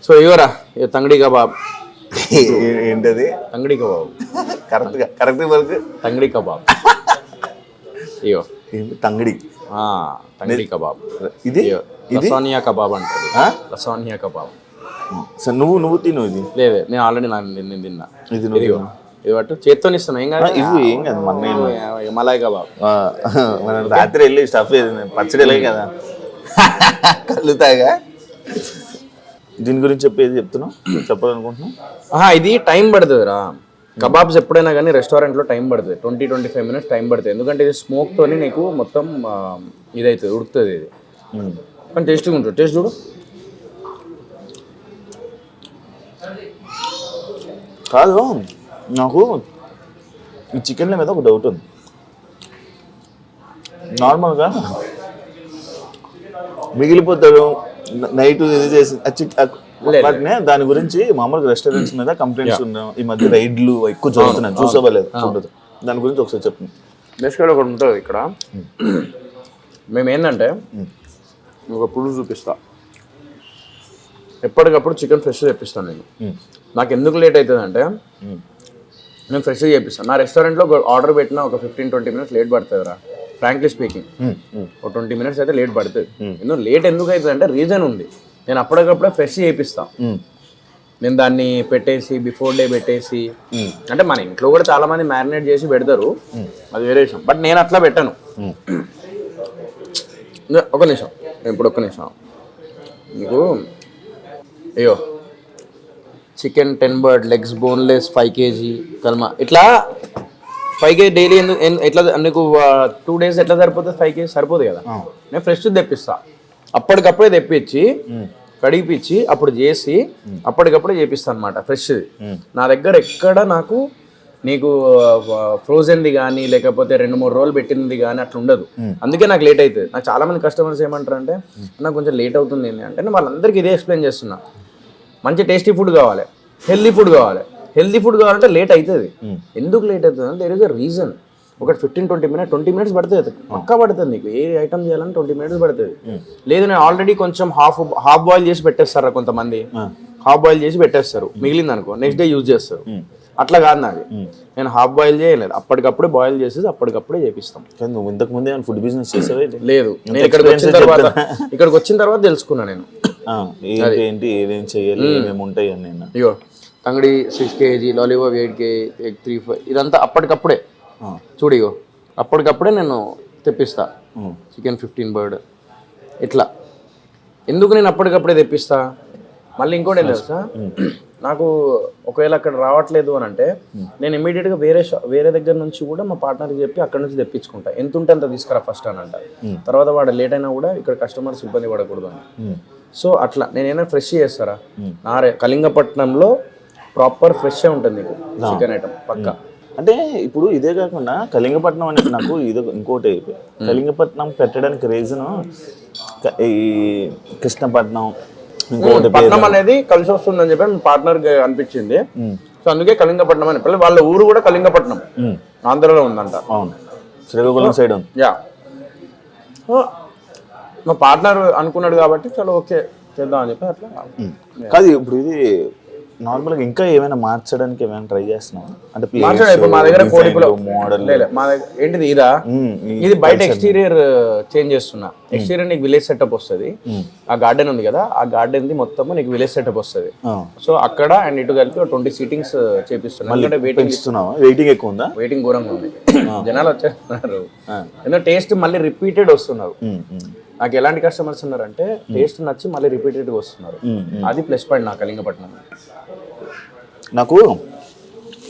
So ఇవరా tangdi kebab. ఏంటది? Tangdi kebab. Correct work. Tangdi kebab. అయ్యో తంగడి తంగడి కబాబ్. ఇది లసానియా కబాబ్ అంటారు. లసానియా కబాబ్. సరే నువ్వు తిను. ఇది లేదు, నేను ఆల్రెడీ నేను తిన్నా. ఇది ఇది పట్టు, చేత్తో ఇస్తున్నా. ఏం కాదు, ఇది ఏం కాదు. మన మలాయ్ కబాబ్. మనం రాత్రి వెళ్ళి స్టఫ్ పచ్చడి కదా కలుతాగా. దీని గురించి చెప్తున్నావు, చెప్పాలనుకుంటున్నావు. ఇది టైం పడుతుంది రా. కబాబ్స్ ఎప్పుడైనా కానీ రెస్టారెంట్లో టైం పడుతుంది, 20-25 మినిట్స్ టైం పడుతుంది. ఎందుకంటే ఇది స్మోక్తోని నీకు మొత్తం ఇదవుతుంది, ఉడుకుతుంది ఇది. కానీ టేస్టీగా ఉంటుంది. టేస్ట్ చూడు. కాదు, నాకు ఈ చికెన్ల మీద ఒక డౌట్ ఉంది. నార్మల్గా మిగిలిపోతాడు నైట్ ఇది చేసి దాని గురించి మామూలుగా రెస్టారెంట్స్ మీద కంప్లైంట్స్ ఉన్నాయి. ఈ మధ్య రైడ్లు ఎక్కువ జరుగుతున్నాయి, చూసుకోలేదు. దాని గురించి ఒకసారి చెప్పండి. బేసిక్గా ఒకటి ఉంటుంది ఇక్కడ. మేము ఏంటంటే ఒక పులుసు చూపిస్తా, ఎప్పటికప్పుడు చికెన్ ఫ్రెష్ తెప్పిస్తాను నేను. నాకు ఎందుకు లేట్ అవుతుంది అంటే నేను ఫ్రెష్గా చేపిస్తాను. నా రెస్టారెంట్లో ఆర్డర్ పెట్టినా ఒక 15-20 మినిట్స్ లేట్ పడుతుంది రా, ఫ్రాంక్లీ స్పీకింగ్. ఒక 20 మినిట్స్ అయితే లేట్ పడుతుంది. లేట్ ఎందుకు అవుతుంది అంటే రీజన్ ఉంది. నేను అప్పటికప్పుడే ఫ్రెష్ చేపిస్తాను. నేను దాన్ని పెట్టేసి బిఫోర్ డే పెట్టేసి, అంటే మన ఇంట్లో కూడా చాలా మంది మ్యారినేట్ చేసి పెడతారు, అది వేరే విషయం. బట్ నేను అట్లా పెట్టాను. ఒక నిమిషం, ఇప్పుడు ఒక్క నిమిషం. మీకు అయ్యో chicken 10 bird legs boneless 5 kg kalma ఇట్లా 5 kg డైలీ ఎందుకు ఎట్లా నీకు 2 days ఎట్లా సరిపోతుంది? 5 kg సరిపోదు కదా. నేను ఫ్రెష్ తెప్పిస్తా, అప్పటికప్పుడే తెప్పించి కడిగిపించి అప్పుడు చేసి అప్పటికప్పుడే చేపిస్తాను అనమాట ఫ్రెష్ది. నా దగ్గర ఎక్కడ నీకు ఫ్రోజన్ది కానీ లేకపోతే 2-3 రోజులు పెట్టినది కానీ అట్లా ఉండదు. అందుకే నాకు లేట్ అవుతుంది. నాకు చాలా మంది కస్టమర్స్ ఏమంటారు అంటే నాకు కొంచెం లేట్ అవుతుంది అంటే నేను వాళ్ళందరికీ ఇదే ఎక్స్ప్లెయిన్ చేస్తున్నా. మంచి టేస్టీ ఫుడ్ కావాలి, హెల్దీ ఫుడ్ కావాలి. హెల్దీ ఫుడ్ కావాలంటే లేట్ అవుతుంది. ఎందుకు లేట్ అవుతుంది అంటే దేర్ ఇస్ అ రీజన్. ఒకటి 20 మినిట్స్ పడుతుంది, పక్కా పడుతుంది. నీకు ఏ ఐటమ్ చేయాలని 20 మినిట్స్ పడుతుంది. లేదు నేను ఆల్రెడీ కొంచెం హాఫ్ బాయిల్ చేసి పెట్టేస్తారా కొంతమంది, హాఫ్ బాయిల్ చేసి పెట్టేస్తారు, మిగిలింది అనుకో నెక్స్ట్ డే యూజ్ చేస్తారు. అట్లా కాదు నాది. నేను హాఫ్ బాయిల్ చేయలేదు, అప్పటికప్పుడే బాయిల్ చేసేసి అప్పటికప్పుడే చేపిస్తాం. నువ్వు ఇంతకు ముందే ఫుడ్ బిజినెస్ చేసావే? లేదు, నేను ఇక్కడికి వచ్చిన తర్వాత తెలుసుకున్నా నేను ఏంటి ఏదేం చెయ్యాలి, ఏమేమి ఉంటాయి అని. అయ్యో తంగడి 6 kg, లాలీపాప్ 8 kg, ఎగ్ 3-5 ఇదంతా అప్పటికప్పుడే చూడు. ఇగో అప్పటికప్పుడే నేను తెప్పిస్తా. చికెన్ 15 బర్డ్ ఇట్లా. ఎందుకు నేను అప్పటికప్పుడే తెప్పిస్తా? మళ్ళీ ఇంకోటి ఏం తెలుసా, నాకు ఒకవేళ అక్కడ రావట్లేదు అని అంటే నేను ఇమీడియట్గా వేరే దగ్గర నుంచి కూడా మా పార్ట్నర్కి చెప్పి అక్కడ నుంచి తెప్పించుకుంటా. ఎంత ఉంటే అంత తీసుకురా ఫస్ట్ అని అంట. తర్వాత వాడు లేట్ అయినా కూడా ఇక్కడ కస్టమర్స్ ఇబ్బంది పడకూడదు అని. సో అట్లా నేనైనా ఫ్రెష్ చేస్తారా. కళింగపట్నంలో ప్రాపర్ ఫ్రెష్ ఉంటుంది నీకు చికెన్ ఐటమ్ పక్కా. అంటే ఇప్పుడు ఇదే కాకుండా కళింగపట్నం అనేది నాకు ఇది ఇంకోటి అయిపోయి, కళింగపట్నం పెట్టడానికి రీజన్ ఈ కృష్ణపట్నం ఇంకోటి పట్నం అనేది కలిసి వస్తుందని చెప్పి మీ పార్ట్నర్ అనిపించింది. సో అందుకే కళింగపట్నం అని. వాళ్ళ ఊరు కూడా కళింగపట్నం ఆంధ్రలో ఉందంట. అవును, శ్రీకాకుళం సైడ్ ఉంది. యా, మా పార్ట్నర్ అనుకున్నాడు కాబట్టి చలో ఓకే చేద్దాం అని చెప్పి అట్లా. కాదు, ఇప్పుడు ఇది నార్మల్గా ఇంకా ఏమైనా మార్చడానికి ఏమైనా ట్రై చేస్తున్నావా? అంటే ఇప్పుడు మా దగ్గర మోడల్ ఏంటిది ఇదా, ఇది బయట ఎక్స్టీరియర్ చేంజ్ చేస్తున్నా. ఎక్స్టీరియర్ నీకు విలేజ్ సెటప్ వస్తుంది. ఆ గార్డెన్ ఉంది కదా, ఆ గార్డెన్ ది మొత్తం నీకు విలేజ్ సెటప్ వస్తుంది. సో అక్కడ అండ్ ఇటు కలిపి 20 సీటింగ్స్ చేపిస్తున్నా. ఎందుకంటే వెయిటింగ్ ఎక్కువ ఉందా? వెయిటింగ్ ఘోరంగా ఉంది. జనాలు వచ్చేస్తున్నారు, ఎందుకంటే టేస్ట్ మళ్ళీ రిపీటెడ్ వస్తున్నారు. నాకు ఎలాంటి కస్టమర్స్ ఉన్నారంటే టేస్ట్ నచ్చి మళ్ళీ రిపీటెడ్గా వస్తున్నారు. అది ప్లస్ పాయింట్ నా కళింగపట్నం. నాకు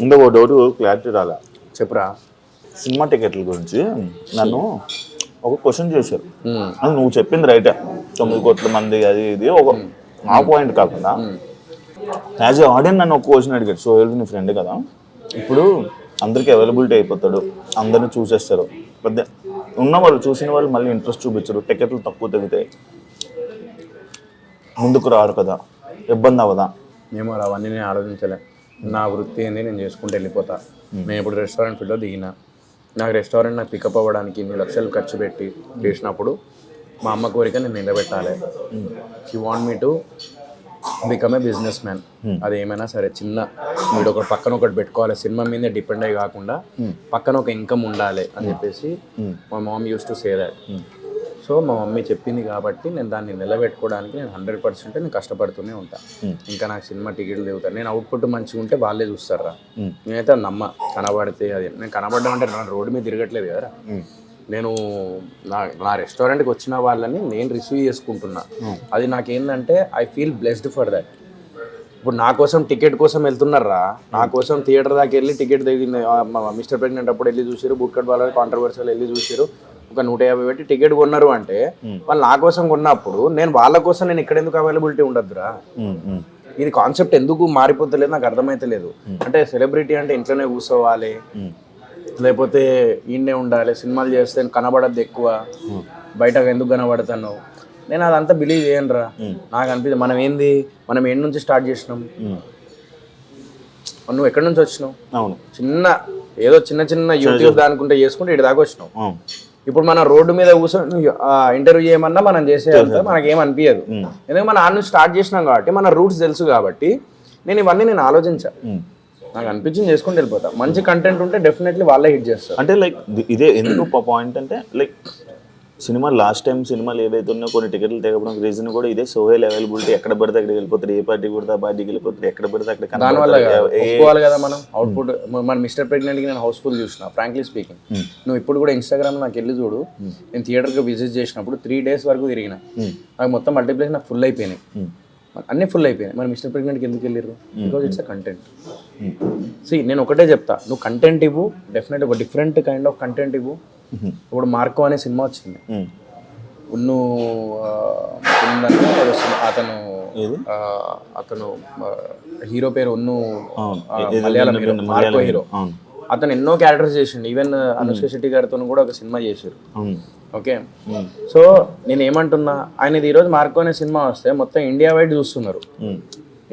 ఇంకొక డౌట్ క్లారిటీ రాలా, చెప్పురా. సినిమా టికెట్ల గురించి నన్ను ఒక క్వశ్చన్ చేశారు. నువ్వు చెప్పింది రైటే, 9 కోట్ల మంది అది ఇది ఒక నా పాయింట్ కాకుండా యాజ్ ఏ ఆడియన్స్ నన్ను ఒక క్వశ్చన్ అడిగాడు. సో నీ ఫ్రెండ్ కదా, ఇప్పుడు అందరికీ అవైలబిలిటీ అయిపోతాడు, అందరిని చూసేస్తారు, పెద్ద ఉన్న వాళ్ళు చూసిన వాళ్ళు మళ్ళీ ఇంట్రెస్ట్ చూపించరు, టికెట్లు తక్కువ తగ్గుతాయి, ముందుకు రారు కదా, ఇబ్బంది అవ్వదా? ఏమో అవన్నీ నేను ఆలోచించలే. నా వృత్తి ఏంది, నేను చేసుకుంటూ వెళ్ళిపోతా. నేను ఇప్పుడు రెస్టారెంట్ ఫీల్డ్లో దిగిన, నాకు రెస్టారెంట్ నాకు పికప్ అవ్వడానికి 2 లక్షలు ఖర్చు పెట్టి చేసినప్పుడు మా అమ్మ కోరిక నేను నిలబెట్టాలి. She want me to become a business man. అది ఏమైనా సరే చిన్న వీడు ఒకటి పక్కన ఒకటి పెట్టుకోవాలి, సినిమా మీదే డిపెండ్ అయ్యి కాకుండా పక్కన ఒక ఇన్కమ్ ఉండాలి అని చెప్పేసి మా mom use to say that. So మా మమ్మీ చెప్పింది కాబట్టి నేను దాన్ని నిలబెట్టుకోవడానికి నేను 100% నేను కష్టపడుతూనే ఉంటాను. ఇంకా నాకు సినిమా టికెట్లు దిగుతాను, నేను అవుట్పుట్ మంచిగా ఉంటే వాళ్ళే చూస్తారా. నేనైతే నమ్మ కనబడితే అది నేను కనబడ్డం అంటే నా రోడ్డు మీద తిరగట్లేదు కదా, నేను నా రెస్టారెంట్కి వచ్చిన వాళ్ళని నేను రిసీవ్ చేసుకుంటున్నా. అది నాకేంటంటే I feel blessed for that. ఇప్పుడు నా కోసం టికెట్ కోసం వెళ్తున్నారా, నా కోసం థియేటర్ దాకా వెళ్ళి టికెట్ దిగింది మిస్టర్ ప్రెగ్నెంట్ అప్పుడు వెళ్ళి చూసారు, బుట్కట్ బాల కాంట్రవర్సీలు వెళ్ళి చూసారు, ఒక 150 పెట్టి టికెట్ కొన్నారు అంటే వాళ్ళు నా కోసం కొన్నప్పుడు నేను వాళ్ళ కోసం నేను ఇక్కడ ఎందుకు అవైలబిలిటీ ఉండద్దురా. ఇది కాన్సెప్ట్ ఎందుకు మారిపోతలేదు నాకు అర్థమైతలేదు. అంటే సెలబ్రిటీ అంటే ఇంట్లోనే కూర్చోవాలి, లేకపోతే ఈయనే ఉండాలి, సినిమాలు చేస్తే కనబడద్దు ఎక్కువ, బయటకు ఎందుకు కనబడతాను, నేను అదంతా బిలీవ్ చేయనురా. నాకు అనిపిస్తుంది మనం ఏంటి నుంచి స్టార్ట్ చేసినాం, నువ్వు ఎక్కడి నుంచి వచ్చినావు, ఏదో చిన్న యూట్యూబ్ దానికుంటే చేసుకుంటే ఇటు దాకా వచ్చినావు. ఇప్పుడు మన రోడ్డు మీద కూర్చొని ఇంటర్వ్యూ చేయమన్నా మనం చేసేంత మనకేం అనిపించదు, ఎందుకంటే మనం ఆ నుంచి స్టార్ట్ చేసినాం కాబట్టి మన రూట్స్ తెలుసు కాబట్టి నేను ఇవన్నీ నేను ఆలోచించా, నాకు అనిపించింది చేసుకుంటూ వెళ్ళిపోతా. మంచి కంటెంట్ ఉంటే డెఫినెట్లీ వాళ్ళే హిట్ చేస్తారు. అంటే లైక్ ఇదే ఎందుకు పాయింట్ అంటే లైక్ సినిమా లాస్ట్ టైం సినిమాలు ఏవైతే ఉన్నాయో కొన్ని టికెట్లు తెగడం రీజన్ కూడా ఇదే, సోహెల్ అవైలబిలిటీ ఎక్కడ పడితే అక్కడికి వెళ్ళిపోతారు, ఏ పార్టీ కొడితే ఆ పార్టీకి వెళ్ళిపోతారు, ఎక్కడ పడితే అక్కడ. దానివల్ల ఒప్పుకోవాలి కదా మనం అవుట్పుట్. మన మిస్టర్ ప్రెగ్నెంట్కి నేను హౌస్ఫుల్ చూసిన, ఫ్రాంక్లీ స్పీకింగ్. నువ్వు ఇప్పుడు కూడా ఇన్స్టాగ్రామ్ నాకు వెళ్ళి చూడు, నేను థియేటర్కి విజిట్ చేసినప్పుడు 3 days వరకు తిరిగిన, నాకు మొత్తం మల్టీప్లెక్స్ నాకు ఫుల్ అయిపోయినాయి, అన్నీ ఫుల్ అయిపోయినాయి. మరి మిస్టర్ ప్రెగ్నెంట్కి ఎందుకు వెళ్ళారు? Because it's a content. నేను ఒకటే చెప్తా, నువ్వు కంటెంట్ ఇవ్వు, డెఫినెట్ ఒక డిఫరెంట్ కైండ్ ఆఫ్ కంటెంట్ ఇవ్వు. ఇప్పుడు మార్కో అనే సినిమా వచ్చింది, అతను హీరో పేరు మలయాళం హీరో, మార్కో హీరో. అతను ఎన్నో క్యారెక్టర్స్ చేసిండు, ఈవెన్ అనుష్క శెట్టి గారితో కూడా ఒక సినిమా చేశారు. ఓకే, సో నేను ఏమంటున్నా, ఆయనది ఈరోజు మార్కో అనే సినిమా వస్తే మొత్తం ఇండియా వైడ్ చూస్తున్నారు.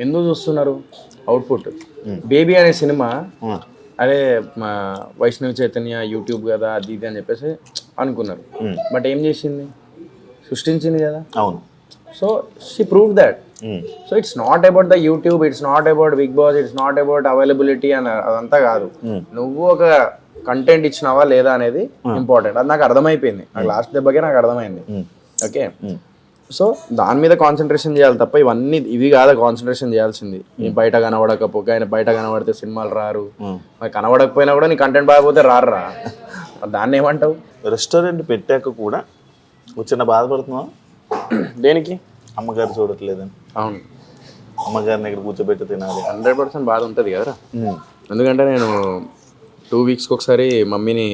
ఎందుకు చూస్తున్నారు? అవుట్పుట్. బేబీ అనే సినిమా అదే మా వైష్ణవి చైతన్య యూట్యూబ్ కదా అది ఇది అని చెప్పేసి అనుకున్నారు, బట్ ఏం చేసింది? సృష్టించింది కదా. అవును. So she prove that. So it's not about the YouTube, it's not about Bigg Boss, it's not about availability అని అదంతా కాదు. నువ్వు ఒక కంటెంట్ ఇచ్చినావా లేదా అనేది ఇంపార్టెంట్. అది నాకు అర్థమైపోయింది, నాకు లాస్ట్ దెబ్బకే నాకు అర్థమైంది. ఓకే, సో దాని మీద కాన్సన్ట్రేషన్ చేయాలి తప్ప ఇవి కాదా కాన్సన్ట్రేషన్ చేయాల్సింది. బయట కనబడకపోతే, ఆయన బయట కనబడితే సినిమాలు రారు, మరి కనబడకపోయినా కూడా నీ కంటెంట్ బాగపోతే రారా, దాన్ని ఏమంటావు? రెస్టారెంట్ పెట్టాక కూడా చిన్న బాధపడుతున్నావా? దేనికి? అమ్మగారు చూడట్లేదని. అవును, అమ్మగారిని ఇక్కడ కూర్చోబెట్టి తినాలి. 100% బాధ ఉంటుంది కదరా. ఎందుకంటే నేను 2 weeks ఒకసారి మమ్మీని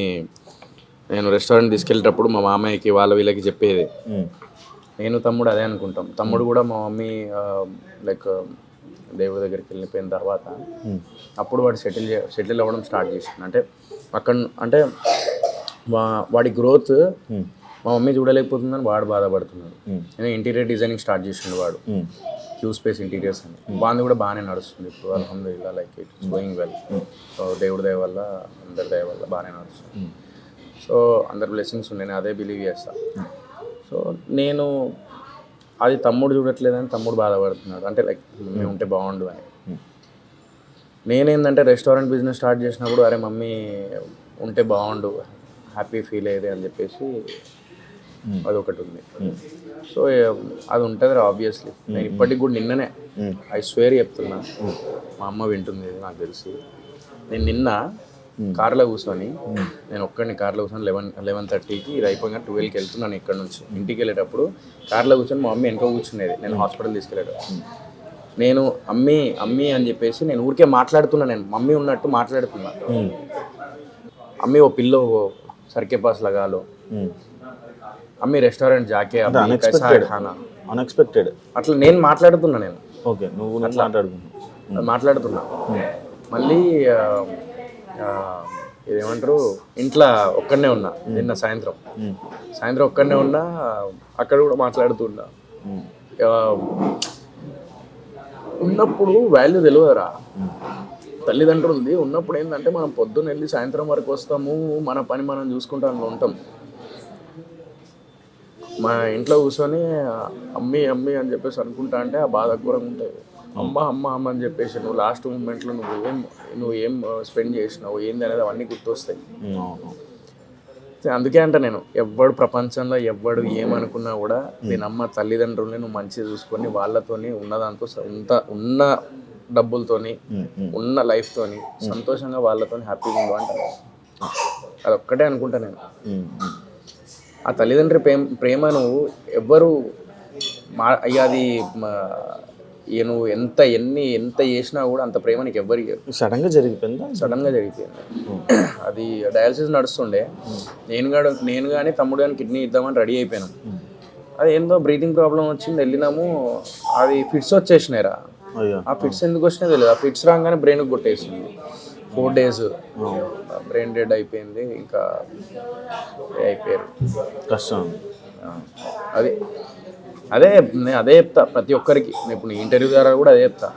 నేను రెస్టారెంట్ తీసుకెళ్ళేటప్పుడు మా మామయ్యకి వీళ్ళకి చెప్పేది, నేను తమ్ముడు అదే అనుకుంటాం. తమ్ముడు కూడా మా మమ్మీ లైక్ దేవుడి దగ్గరికి వెళ్ళిపోయిన తర్వాత అప్పుడు వాడు సెటిల్ అవ్వడం స్టార్ట్ చేసింది. అంటే అక్కడ అంటే వాడి గ్రోత్ మా మమ్మీ చూడలేకపోతుందని వాడు బాధపడుతున్నాడు. నేను ఇంటీరియర్ డిజైనింగ్ స్టార్ట్ చేసిండు వాడు, క్యూ స్పేస్ ఇంటీరియర్స్ అని. వాడిని కూడా బాగానే నడుస్తుంది ఇప్పుడు, అల్హమ్దులిల్లాహ్, like it's going well. So దేవుడి దయ వల్ల, అందరి దయ వల్ల బాగానే నడుస్తుంది. సో అందరి బ్లెస్సింగ్స్ ఉన్నాయి, నేను అదే బిలీవ్ చేస్తాను. సో నేను అది తమ్ముడు చూడట్లేదని తమ్ముడు బాధపడుతున్నాడు, అంటే లైక్ మమ్మీ ఉంటే బాగుండు అని. నేనేందంటే రెస్టారెంట్ బిజినెస్ స్టార్ట్ చేసినప్పుడు అరే మమ్మీ ఉంటే బాగుండు, హ్యాపీ ఫీల్ అయ్యేది అని చెప్పేసి అదొకటి ఉంది. సో అది ఉంటుంది రా ఆబ్వియస్లీ. నేను ఇప్పటికి కూడా నిన్ననే ఐ స్వేర్ చెప్తున్నా, మా అమ్మ వింటుంది నాకు తెలిసి, నేను నిన్న కార్లో కూర్చొని, నేను ఒక్కడిని కార్లో కూర్చొని 11:30కి ఇది అయిపోయినా 12కి వెళ్తున్నాను ఇక్కడ నుంచి. ఇంటికి వెళ్ళేటప్పుడు కార్లో కూర్చొని మా మమ్మీ వెనక కూర్చునేది, నేను హాస్పిటల్ తీసుకెళ్ళేటప్పుడు. నేను అమ్మీ అని చెప్పేసి నేను ఊరికే మాట్లాడుతున్నా, నేను మమ్మీ ఉన్నట్టు మాట్లాడుతున్నా. అమ్మీ ఓ పిల్లో సర్కే పాస్ లగాలో, అమ్మీ రెస్టారెంట్ జాకే అన్ఎక్స్పెక్టెడ్ అట్లా నేను మాట్లాడుతున్నా. నేను ఓకే, నువ్వు మాట్లాడుతున్నా. మళ్ళీ ఇదేమంటారు, ఇంట్లో ఒక్కడనే ఉన్నా నిన్న సాయంత్రం ఒక్కడనే ఉన్నా, అక్కడ కూడా మాట్లాడుతున్నా. ఉన్నప్పుడు వాల్యూ తెలియదురా, తల్లిదండ్రులది ఉన్నప్పుడు ఏంటంటే మనం పొద్దున్న వెళ్ళి సాయంత్రం వరకు వస్తాము, మన పని మనం చూసుకుంటూ అందులో ఉంటాం. మా ఇంట్లో కూర్చొని అమ్మి అమ్మి అని చెప్పేసి అనుకుంటా అంటే ఆ బాధ ఘోరంగా ఉంటుంది. అమ్మ అమ్మ అమ్మ అని చెప్పేసి నువ్వు లాస్ట్ మూమెంట్లో నువ్వు ఏం స్పెండ్ చేసినావు ఏంది అనేది అవన్నీ గుర్తొస్తాయి. అందుకే అంట నేను ఎవ్వడు ప్రపంచంలో ఎవ్వడు ఏమనుకున్నా కూడా నేను అమ్మ తల్లిదండ్రుల్ని నువ్వు మంచిగా చూసుకొని వాళ్ళతోని ఉన్నదాంతో ఉన్న డబ్బులతోని ఉన్న లైఫ్తోని సంతోషంగా వాళ్ళతోని హ్యాపీగా ఉండు అంటాను. అదొక్కటే అనుకుంటా నేను. ఆ తల్లిదండ్రి ప్రేమను ఎవ్వరు అది నువ్వు ఎంత చేసినా కూడా అంత ప్రేమ నీకు ఎవ్వరికి సడన్గా జరిగిపోయింది. అది డయాలసిస్ నడుస్తుండే, నేను కానీ తమ్ముడు కానీ కిడ్నీ ఇద్దామని రెడీ అయిపోయినాం. అది ఏందో బ్రీతింగ్ ప్రాబ్లం వచ్చింది, వెళ్ళినాము. అది ఫిట్స్ వచ్చేసినాయిరా. ఆ ఫిట్స్ ఎందుకు వచ్చినాయి తెలియదు. ఆ ఫిట్స్ రాగానే బ్రెయిన్కి కొట్టేసింది. 4 days బ్రెయిన్ డెడ్ అయిపోయింది. ఇంకా అయిపోయారు. కష్టం. అదే చెప్తా ప్రతి ఒక్కరికి. నేను ఇప్పుడు ఇంటర్వ్యూ ద్వారా కూడా అదే చెప్తా.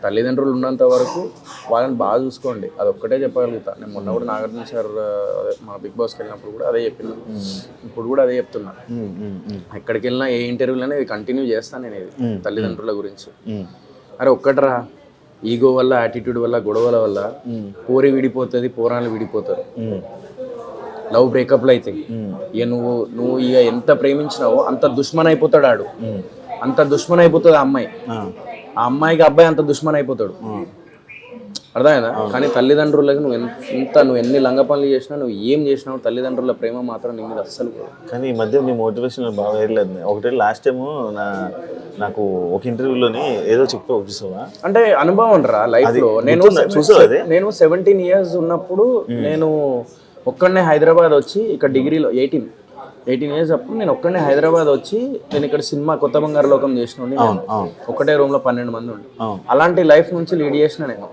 తల్లిదండ్రులు ఉన్నంత వరకు వాళ్ళని బాగా చూసుకోండి. అదొక్కటే చెప్పగలుగుతా. నేను మొన్న కూడా నాగార్జున సార్ మన బిగ్ బాస్కి వెళ్ళినప్పుడు కూడా అదే చెప్పిన, ఇప్పుడు కూడా అదే చెప్తున్నా. ఎక్కడికి వెళ్ళినా ఏ ఇంటర్వ్యూలోనే ఇది కంటిన్యూ చేస్తాను నేను. ఇది తల్లిదండ్రుల గురించి. అరే ఒక్కటరా, ఈగో వల్ల యాటిట్యూడ్ వల్ల గొడవల వల్ల పోరి విడిపోతుంది, పోరాలు విడిపోతారు, లవ్ బ్రేకప్లు అవుతాయి. ఇక నువ్వు ఇక ఎంత ప్రేమించినావో అంత దుష్మన్ అయిపోతాడు ఆడు. అంత దుష్మన్ అయిపోతుంది ఆ అమ్మాయి. ఆ అమ్మాయికి అబ్బాయి అంత దుష్మన్ అయిపోతాడు. అర్థమైందా? కానీ తల్లిదండ్రులకి నువ్వు ఎన్ని లంగ పనులు చేసినా, నువ్వు ఏం చేసినావు, తల్లిదండ్రుల ప్రేమ మాత్రం నీ మీద అస్సలు. కానీ ఈ మధ్య నీ మోటివేషన్ బాగా వేయలేదు. ఒకటే లాస్ట్ టైము నాకు ఒక ఇంటర్వ్యూలోని ఏదో చెప్పి చూసావా అంటే అనుభవం రా లైఫ్లో. నేను 17 years ఉన్నప్పుడు నేను ఒక్కడనే హైదరాబాద్ వచ్చి ఇక్కడ డిగ్రీలో 18 years అప్పుడు నేను ఒక్కడనే హైదరాబాద్ వచ్చి నేను ఇక్కడ సినిమా కొత్త బంగారు లోకం చేసిన ఒకటే రూమ్ లో 12 మంది ఉండి అలాంటి లైఫ్ నుంచి లీడ్ చేసిన నేను.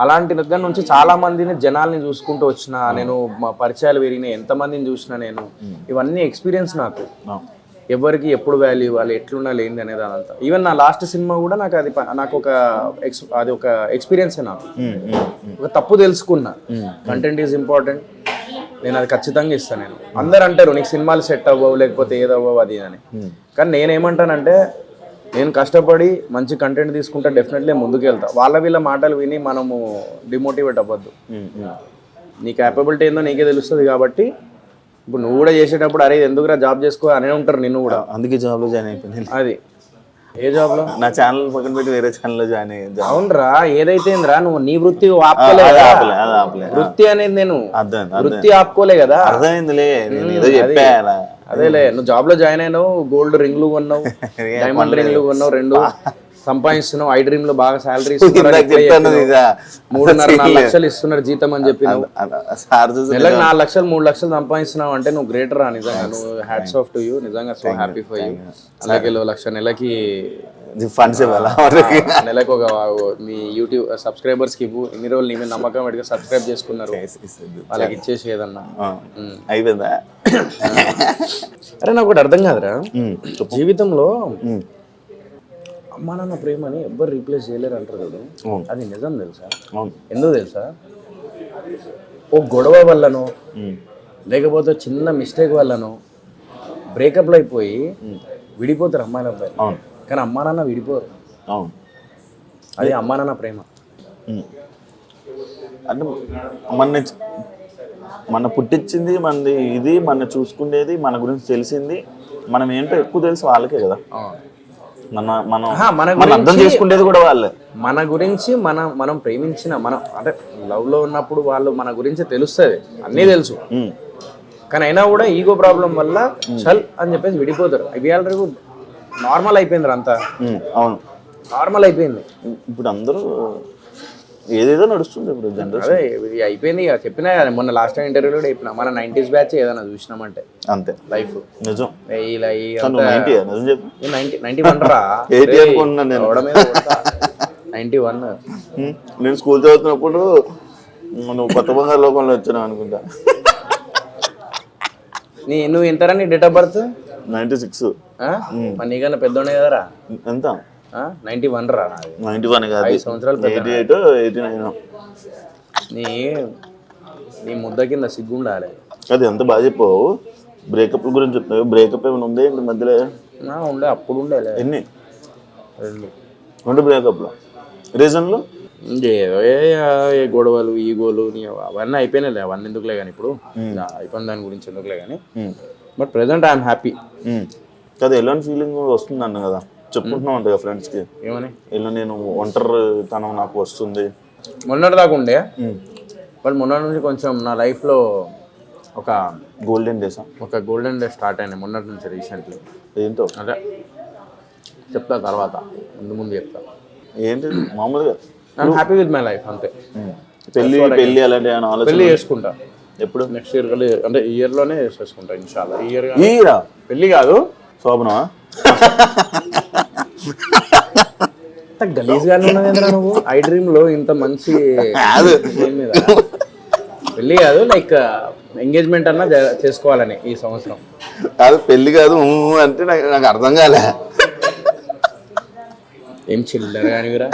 అలాంటి దగ్గర నుంచి చాలా మందిని జనాల్ని చూసుకుంటూ వచ్చిన నేను. మా పరిచయాలు పెరిగినాయి, ఎంతమందిని చూసిన నేను. ఇవన్నీ ఎక్స్పీరియన్స్ నాకు. ఎవరికి ఎప్పుడు వాల్యూ ఇవ్వాలి, ఎట్లుండాలి ఏంది అనేది అదంతా. ఈవెన్ నా లాస్ట్ సినిమా కూడా నాకు ఒక ఎక్స్పీరియన్స్. నాకు ఒక తప్పు తెలుసుకున్నా. కంటెంట్ ఈజ్ ఇంపార్టెంట్, నేను అది ఖచ్చితంగా ఇస్తాను. నేను అందరు అంటారు నీకు సినిమాలు సెట్ అవ్వవు, లేకపోతే ఏదవ్వవు అది అని. కానీ నేనేమంటానంటే నేను కష్టపడి మంచి కంటెంట్ తీసుకుంటే డెఫినెట్లీ ముందుకు వెళ్తా. వీళ్ళ మాటలు విని మనము డిమోటివేట్ అవ్వద్దు. నీ క్యాపబిలిటీ ఏందో నీకే తెలుస్తుంది. కాబట్టి ఇప్పుడు నువ్వు కూడా చేసేటప్పుడు అరే ఎందుకురా జాబ్ చేసుకో అనే ఉంటారు నిన్ను కూడా. అందుకే జాబ్లో జాయిన్ అయిపోయింది. అది ఏ జాబ్లో? నా ఛానల్ పక్కన పెట్టి వేరే ఛానల్లో జాయిన్ అయ్యింది. అవునరా, ఏదైతే నువ్వు నీ వృత్తి ఆపుకోలే. వృత్తి అనేది నేను వృత్తి ఆపుకోలే కదా. అర్థమైందిలే. అదేలే, నువ్వు జాబ్ లో జాయిన్ అయినావు, గోల్డ్ రింగ్లు కొన్నావు, డైమండ్ రింగ్లు కొన్నావు, 2 సంపాదిస్తున్నావు. ఐ డ్రీమ్ లో బాగా శాలరీ 3.5-4 లక్షలు ఇస్తున్నారు జీతం అని చెప్పి నెలకు 4 లక్షలు 3 లక్షలు సంపాదిస్తున్నావు అంటే నువ్వు గ్రేటర్ రా. నిజంగా నువ్వు హ్యాట్స్ ఆఫ్ టు యూ. నిజంగా సో హ్యాపీ ఫర్ యూ. అలాగే 1 లక్ష నెలకి ఫండ్స్ ఇవ్వాలా? నెలకు ఒక మీ యూట్యూబ్ సబ్స్క్రైబర్స్ కి ఇవ్వు. ఇన్ని రోజులు నీ మీద నమ్మకం పెట్టుగా సబ్స్క్రైబ్ చేసుకున్నారు, వాళ్ళకి ఇచ్చేసి ఏదన్నా అయిపోయిందా? అరే నాకు ఒకటి అర్థం కాదురా, జీవితంలో అమ్మా నాన్న ప్రేమని ఎవ్వరు రీప్లేస్ చేయలేరు అంటారు కదా. అది నిజం తెలుసా? ఎందుకు తెలుసా? ఓ గొడవ వల్లనో లేకపోతే చిన్న మిస్టేక్ వల్లనో బ్రేకప్లు అయిపోయి విడిపోతారు అమ్మాయిల అబ్బాయి. కానీ అమ్మా నాన్న విడిపోరు. అది అమ్మా నాన్న ప్రేమ. అంటే మన పుట్టించింది మనది, ఇది మన చూసుకునేది, మన గురించి తెలిసింది, మనం ఏంటో ఎక్కువ తెలుసు వాళ్ళకే కదా. మనం అర్థం చేసుకునేది కూడా వాళ్ళే. మన గురించి మనం ప్రేమించిన అంటే లవ్ లో ఉన్నప్పుడు వాళ్ళు మన గురించి తెలుస్తుంది, అన్నీ తెలుసు. కానీ అయినా కూడా ఈగో ప్రాబ్లం వల్ల చల్ అని చెప్పేసి విడిపోతారు. ఇవి ఆల్రెడీ నార్మల్ అయిపోయింది అంతా. అవును, నార్మల్ అయిపోయింది. ఇప్పుడు అందరూ ఏదేదో నడుస్తుంది ఇప్పుడు జనరేషన్. అదే అయిపోయింది. ఇక చెప్పినా మొన్న లాస్ట్ టైం ఇంటర్వ్యూలో కూడా చెప్పిన, మన 90s బ్యాచ్ ఏదైనా చూసినామంటే అంతే లైఫ్. నిజం. 91 రా. 91. నేను స్కూల్ చదువుతున్నప్పుడు నువ్వు కొత్త బంగారు లోకంలో వచ్చినావు అనుకుంటా. నువ్వు ఎంతరా నీ డేట్ ఆఫ్ బర్త్? 96. నీకన్నా పెద్దోడే కదరా. ఎంత? 91 రా. 91 కాదు, 5 సంవత్సరాలు 88, 89. నీ ముద్ద కింద సిగ్గుండాలి. అది ఎంత బాగా చెప్పావు. బ్రేకప్ గురించి చెప్తావు. బ్రేకప్ ఏమైనా ఉంది ఇంటి మధ్యలో? ఉండే, అప్పుడు ఉండే. ఎన్ని? 2. 2 బ్రేకప్లు. రీజన్లు? ఏదో ఏ గొడవలు, ఈగోలు అవన్నీ అయిపోయినాయిలే. అవన్నీ ఎందుకులే కానీ ఇప్పుడు అయిపోయిన దాని గురించి ఎందుకులే కానీ. But present I'm happy. కదా ఎలాంటి ఫీలింగ్ వస్తుంది అన్న కదా చెప్పుకుంటున్నావు అంట కదా ఫ్రెండ్స్కి. ఏమని? ఇలా నేను ఒంటరితనం నాకు వస్తుంది. మొన్నటి దాకా ఉండే, బట్ మొన్నటి నుంచి కొంచెం నా లైఫ్లో ఒక గోల్డెన్ డేస్ స్టార్ట్ అయినాయి మొన్నటి నుంచి రీసెంట్లీ. ఏంటో అదే చెప్తా తర్వాత, ముందు చెప్తా. ఏంటి మామూలుగా I'm happy with my life అంతే. పెళ్ళి అలాంటి ఆలోచన? పెళ్ళి చేసుకుంటా ఎప్పుడు? నెక్స్ట్ ఇయర్ అంటే ఈ ఇయర్లోనే చేసుకుంటా ఇన్షాల్లా. ఈ ఇయర్ పెళ్ళి కాదు, శోభనమా? గలీజ్గానే ఉన్నదేంద్రా నువ్వు. ఐ డ్రీమ్లో ఇంత మంచి మీద పెళ్ళి కాదు, లైక్ ఎంగేజ్మెంట్ అన్నా చేసుకోవాలని ఈ సంవత్సరం. కాదు పెళ్ళి కాదు అంటే నాకు అర్థం కాలే. ఏం చిల్లర కానివిరా.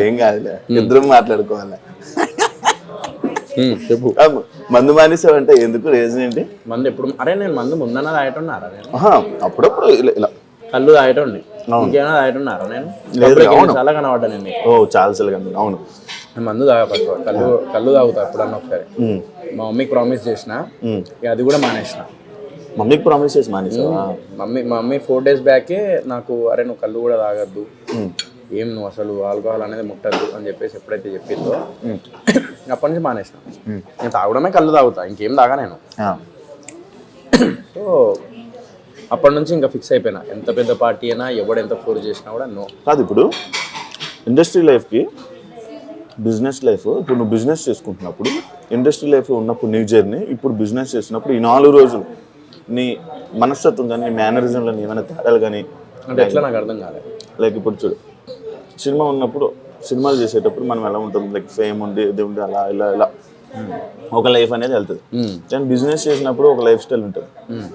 ఏం కాదులే, ఇద్దరం మాట్లాడుకోవాలి. చెప్పు. మందు మానేసావంటే ఎందుకు? రీజన్ ఏంటి? మందు ఎప్పుడు? అరే నేను మందు ముందన్నా తాగేటున్నారా నేను? అప్పుడప్పుడు ఇలా కళ్ళు తాగేటండి. ఇంకేమైనా తాగేటున్నారా నేను? చాలా కనబడ్డా నేను. చాలా సార్లు. అవును, మందు తాగా ఫస్ట్. కళ్ళు తాగుతా ఎప్పుడన్నా ఒకసారి. మా మమ్మీకి ప్రామిస్ చేసిన, అది కూడా మానేసిన. మమ్మీకి ప్రామిస్ చేసి మానేసా? మా మమ్మీ 4 days బ్యాకే నాకు, అరే నువ్వు కళ్ళు కూడా తాగద్దు, ఏం నువ్వు అసలు ఆల్కహాల్ అనేది ముట్టద్దు అని చెప్పేసి ఎప్పుడైతే చెప్పిందో అప్పటి నుంచి మానేసిన. నేను తాగడమే కళ్ళు తాగుతా, ఇంకేం తాగా నేను. సో అప్పటి నుంచి ఇంకా ఫిక్స్ అయిపోయినా, ఎంత పెద్ద పార్టీ అయినా ఎవడు ఎంత ఫోర్స్ చేసినా కూడా నో. కాదు ఇప్పుడు ఇండస్ట్రీ లైఫ్కి బిజినెస్ లైఫ్, ఇప్పుడు నువ్వు బిజినెస్ చేసుకుంటున్నప్పుడు ఇండస్ట్రీ లైఫ్లో ఉన్నప్పుడు నీ జర్నీ, ఇప్పుడు బిజినెస్ చేస్తున్నప్పుడు ఈ 4 రోజులు నీ మనస్తత్వం కానీ నీ మేనరిజంలో ఏమైనా తేడాలు కానీ అంటే ఎట్లా నాకు అర్థం కాలేదు. లైక్ ఇప్పుడు చూడు, సినిమా ఉన్నప్పుడు సినిమాలు చేసేటప్పుడు మనం ఎలా ఉంటుంది, లైక్ ఫేమ్ ఉండి ఇది ఉండి అలా ఇలా ఇలా ఒక లైఫ్ అనేది వెళ్తుంది. కానీ బిజినెస్ చేసినప్పుడు ఒక లైఫ్ స్టైల్ ఉంటుంది.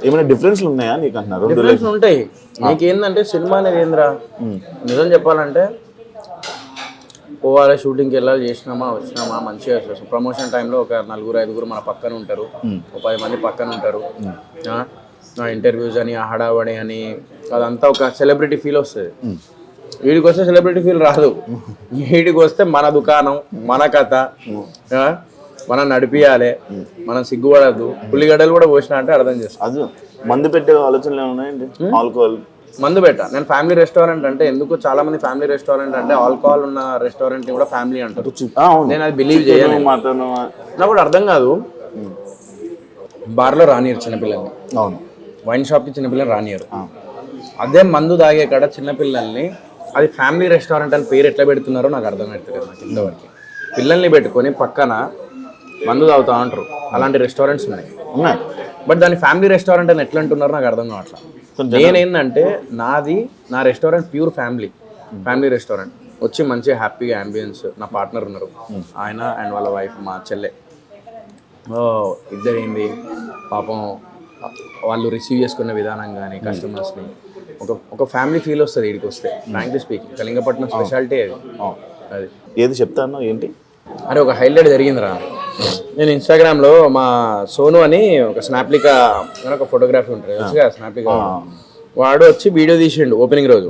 ఏమైనా డిఫరెన్స్లు ఉన్నాయా నీకు అంటున్నారు? డిఫరెన్స్ ఉంటాయి. నీకేందంటే సినిమా అనేది ఏంద్రా, నిజం చెప్పాలంటే పోవాలి, షూటింగ్కి వెళ్ళాలి, చేసినామా వచ్చినామా మంచిగా ప్రమోషన్ టైంలో ఒక 4-5 మన పక్కన ఉంటారు, ఒక 10 మంది పక్కన ఉంటారు. నా ఇంటర్వ్యూస్ అని హడావడి అని అదంతా ఒక సెలబ్రిటీ ఫీల్ వస్తుంది. వీడికి వస్తే సెలబ్రిటీ ఫీల్ రాదు. వీడికి వస్తే మన దుకాణం, మన కథ, మనం నడిపియాలి, మనం సిగ్గుపడద్దు. ఉల్లిగడ్డలు కూడా పోసినా అంటే అర్థం చేస్తాం. అది మందు పెట్టే ఆలోచనలు ఏమున్నాయండి? ఆల్కహాల్ మందు పెట్టా నేను. ఫ్యామిలీ రెస్టారెంట్ అంటే ఎందుకు చాలా మంది ఫ్యామిలీ రెస్టారెంట్ అంటే ఆల్కహాల్ ఉన్న రెస్టారెంట్ కూడా ఫ్యామిలీ అంటారు. నేను అది బిలీవ్ చేయను. నాకు కూడా అర్థం కాదు. బార్లో రానియరు చిన్నపిల్లల్ని, వైన్ షాప్కి చిన్నపిల్లల్ని రానియరు. అదే మందు తాగే కాడ చిన్నపిల్లల్ని అది ఫ్యామిలీ రెస్టారెంట్ అని పేరు ఎట్లా పెడుతున్నారో నాకు అర్థం అవుతుంది. నాకు ఇంతవరకు పిల్లల్ని పెట్టుకొని పక్కన మందు తాగుతా అంటారు. అలాంటి రెస్టారెంట్స్ ఉన్నాయి. బట్ దాన్ని ఫ్యామిలీ రెస్టారెంట్ అని ఎట్లా అంటున్నారో నాకు అర్థం కావట్లేదు. నేనేందంటే నా రెస్టారెంట్ ప్యూర్ ఫ్యామిలీ రెస్టారెంట్. వచ్చి మంచిగా హ్యాపీగా అంబియన్స్, నా పార్ట్నర్ ఉన్నారు, ఆయన అండ్ వాళ్ళ వైఫ్ మా చెల్లె. ఇద్దరేంది పాపం వాళ్ళు రిసీవ్ చేసుకున్న విధానం కానీ కస్టమర్స్ని ఒక ఫ్యామిలీ ఫీల్ వస్తుంది వీడికి వస్తే. ఫ్రాంక్లీ స్పీకింగ్ కళింగపట్నం స్పెషాలిటీ అది. ఏది చెప్తాను ఏంటి అరే ఒక హైలైట్ జరిగిందిరా. నేను ఇన్స్టాగ్రామ్లో మా సోను అని ఒక స్నాప్లికా అని ఒక ఫోటోగ్రఫీ ఉంటుంది తెలుసుగా, స్నాప్లికా వాడు వచ్చి వీడియో తీసిండు ఓపెనింగ్ రోజు.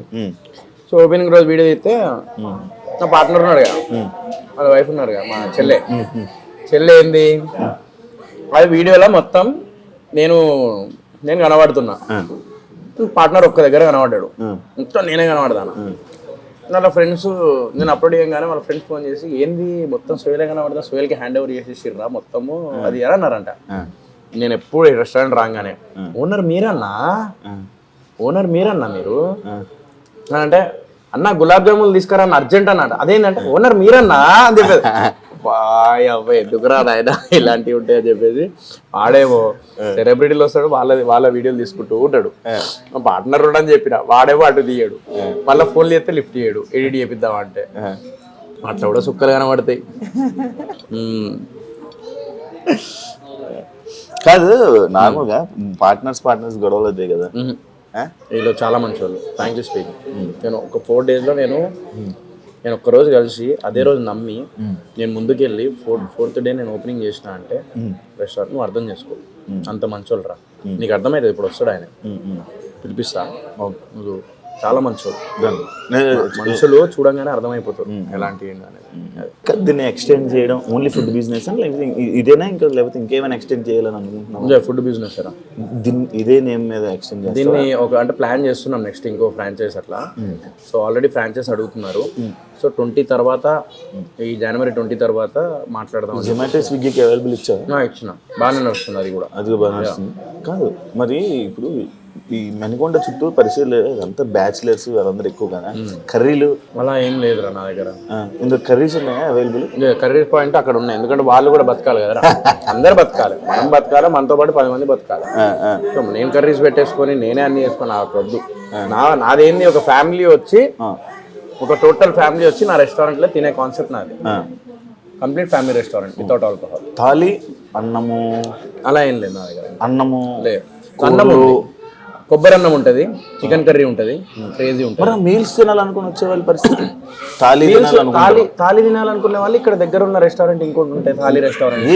సో ఓపెనింగ్ రోజు వీడియో తీస్తే నా పార్ట్నర్ ఉన్నాడుగా, వాళ్ళ వైఫ్ ఉన్నారుగా, మా చెల్లె ఏంది అది వీడియోలో మొత్తం నేను కనబడుతున్నా, పార్ట్నర్ ఒక్క దగ్గర కనబడ్డాడు, మొత్తం నేనే కనబడతాను. వాళ్ళ ఫ్రెండ్స్ నేను అప్లోడ్ చేయగానే వాళ్ళ ఫ్రెండ్స్ ఫోన్ చేసి ఏంది మొత్తం సోయలే కనబడతా, సోయల్కి హ్యాండ్ ఓవర్ చేసేసిర్రా మొత్తము అది ఎలా అన్నారంట. నేను ఎప్పుడు రెస్టారెంట్ రాగానే ఓనర్ మీరన్నా మీరు అంటే అన్న గులాబ్ జాములు తీసుకురా అర్జెంట్ అన్నట్టు. అదేంటంటే ఓనర్ మీరన్నా అని చెప్పేది. బాయ్ అవ్వ ఎందుకురా నాయన ఇలాంటివి ఉంటాయని చెప్పేసి వాడేమో సెలబ్రిటీలు వస్తాడు, వాళ్ళ వీడియోలు తీసుకుంటూ ఉంటాడు. మా పార్ట్నర్ అని చెప్పిన వాడేమో అటు తీయడు, మళ్ళీ ఫోన్లు చేస్తే లిఫ్ట్ చేయడు, ఎడిట్ చేపిద్దాం అంటే. అట్లా కూడా సుక్కలు కనబడతాయి. కాదు నార్మల్గా పార్ట్నర్స్ గొడవలు అవుతాయి కదా, వీళ్ళు చాలా మంచి వాళ్ళు. ఫ్రాంక్లీ స్పీకింగ్ నేను ఒక 4 daysలో నేను ఒక్కరోజు కలిసి అదే రోజు నమ్మి నేను ముందుకెళ్ళి 4th day నేను ఓపెనింగ్ చేసిన అంటే రెస్టారెంట్ నువ్వు అర్థం చేసుకో, అంత మంచి వాళ్ళు రా. నీకు అర్థమవుతుంది ఇప్పుడు వస్తాడు ఆయన పిలిపిస్తా నువ్వు చాలా మంచోడు మనుషులు చూడంగానే అర్థమైపోతారు ఎలాంటి ఏంటి అనేది. దీన్ని ఎక్స్టెండ్ చేయడం ఓన్లీ ఫుడ్ బిజినెస్ లేకపోతే ఇదేనా ఇంకా లేకపోతే ఇంకేమైనా ఎక్స్టెండ్ చేయాలని అనుకుంటున్నాం? ఫుడ్ బిజినెస్ రా ఇదే నేమ్ మీద ఎక్స్టెండ్ చేస్తాం. దీన్ని ఒక అంటే ప్లాన్ చేస్తున్నాం నెక్స్ట్ ఇంకో ఫ్రాంచైజ్ అట్లా. సో ఆల్రెడీ ఫ్రాంచైజ్ అడుగుతున్నారు. సో 20 తర్వాత ఈ జనవరి 20 తర్వాత మాట్లాడదాం. జొమాటో స్విగ్గీకి అవైలబుల్ ఇచ్చావా? ఇచ్చిన బాగానే వస్తుంది అది కూడా. అది బాగా వస్తుంది కాదు మరి ఇప్పుడు ఈ మణికొండ చుట్టూ పరిచయం లేదు అంతా బ్యాచిలర్స్ వాళ్ళందరూ ఎక్కువ కదా. కర్రీలు అలా ఏం లేదురా నా దగ్గర. ఇందులో కర్రీస్ ఉన్నాయా అవైలబుల్? కర్రీ పాయింట్ అక్కడ ఉన్నాయి ఎందుకంటే వాళ్ళు కూడా బతకాలి కదా. అందరు బతకాలి, మనం బతకాలి, మనతో పాటు 10 మంది బతకాలి. సో నేను కర్రీస్ పెట్టేసుకొని నేనే అన్ని చేసుకొని నాకు వద్దు. నాదేంది ఒక ఫ్యామిలీ వచ్చి ఒక టోటల్ ఫ్యామిలీ వచ్చి నా రెస్టారెంట్లో తినే కాన్సెప్ట్ నాది. Complete family restaurant without alcohol. Thali అన్నము అలా ఏం లేదు నా దగ్గర. అన్నము లేదు, అన్నము కొబ్బరి అన్నం ఉంటుంది, చికెన్ కర్రీ ఉంటుంది, క్రేజీ ఉంటుంది. మీల్స్ తినాలనుకుని వచ్చేవాళ్ళ పరిస్థితి థాలీ తినాలనుకునే వాళ్ళు ఇక్కడ దగ్గర ఉన్న రెస్టారెంట్ ఇంకోటి ఉంటాయి థాలీ రెస్టారెంట్.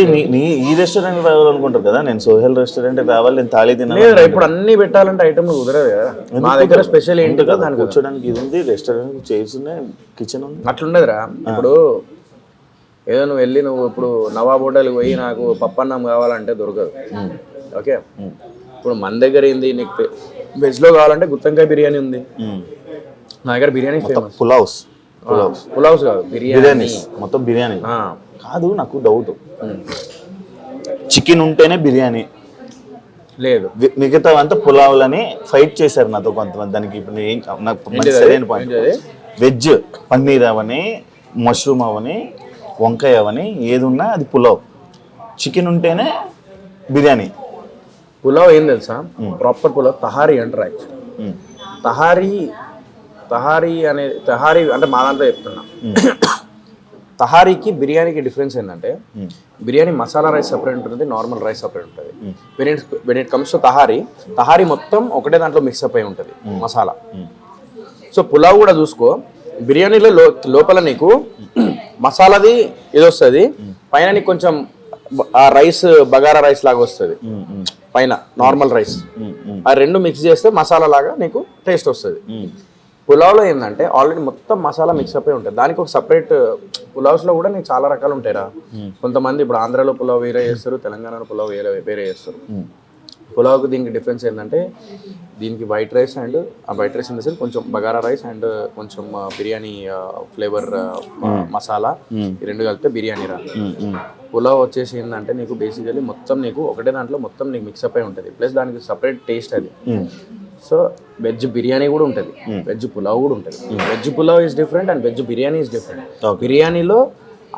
ఈ రెస్టారెంట్ రావాలనుకుంటారు కదా, నేను సోహెల్ రెస్టారెంట్ రావాలి నేను థాలీ తినాలి. ఇప్పుడు అన్ని పెట్టాలంటే ఐటమ్ కుదరదు కదా. మా దగ్గర స్పెషల్ ఏంటి కదా దానికి కూర్చోడానికి ఇది ఉంది, రెస్టారెంట్ చైర్స్ ఉన్నాయి, కిచెన్ ఉంది. అట్లుండదురా. ఇప్పుడు ఏదో నువ్వు వెళ్ళి నువ్వు ఇప్పుడు నవాబ్ హోటల్కి పోయి నాకు పప్పన్నం కావాలంటే దొరకదు. ఓకే, ఇప్పుడు మన దగ్గర ఏంది నీకు వెజ్లో కావాలంటే గుత్తంకాయ బిర్యానీ ఉంది. నా దగ్గర బిర్యానీ ఫేమస్. పులావ్స్ కాదు బిర్యానీ మొత్తం బిర్యానీ కాదు. నాకు డౌట్, చికెన్ ఉంటేనే బిర్యానీ లేదు, మిగతా అంతా పులావులని ఫైట్ చేశారు నాతో కొంతమంది. దానికి ఇప్పుడు నాకు సరైన పాయింట్, వెజ్ పన్నీర్ అవని, మష్రూమ్ అవని, వంకాయ అవని ఏది ఉన్నా అది పులావ్. చికెన్ ఉంటేనే బిర్యానీ. పులావ్ ఏం తెలుసా, ప్రాపర్ పులావ్ తహారీ అంటారు యాక్చువల్లీ. తహారీ అంటే మా దాంట్లో చెప్తున్నా. తహారీకి బిర్యానీకి డిఫరెన్స్ ఏంటంటే బిర్యానీ మసాలా రైస్ సపరేట్ ఉంటుంది, నార్మల్ రైస్ సపరేట్ ఉంటుంది. When it comes to tahari మొత్తం ఒకటే దాంట్లో మిక్సప్ అయి ఉంటుంది మసాలా. సో పులావ్ కూడా చూసుకో, బిర్యానీలో లోపల నీకు మసాలాది ఇది వస్తుంది, పైన నీకు కొంచెం ఆ రైస్ బగారా రైస్ లాగా వస్తుంది, పైన నార్మల్ రైస్. ఆ రెండు మిక్స్ చేస్తే మసాలా లాగా నీకు టేస్ట్ వస్తుంది. పులావ్లో ఏంటంటే ఆల్రెడీ మొత్తం మసాలా మిక్సప్ అయి ఉంటుంది. దానికి ఒక సపరేట్ పులావ్స్లో కూడా నీకు చాలా రకాలు ఉంటాయిరా. కొంతమంది ఇప్పుడు ఆంధ్రాలో పులావ్ వేరే చేస్తారు, తెలంగాణలో పులావ్ వేరే చేస్తారు. పులావ్కి దీనికి డిఫరెన్స్ ఏంటంటే దీనికి వైట్ రైస్ అండ్ ఆ white rice in the sense కొంచెం బగారా రైస్ అండ్ కొంచెం బిర్యానీ ఫ్లేవర్ మసాలా ఈ రెండు కలిపితే బిర్యానీ రా. పులావ్ వచ్చేసి ఏంటంటే నీకు బేసికలీ మొత్తం నీకు ఒకటే దాంట్లో మొత్తం నీకు మిక్సప్ అయి ఉంటుంది, ప్లస్ దానికి సపరేట్ టేస్ట్ అది. సో వెజ్ బిర్యానీ కూడా ఉంటుంది, వెజ్ పులావ్ కూడా ఉంటుంది. Veg pulao is different and veg biryani is different. బిర్యానీలో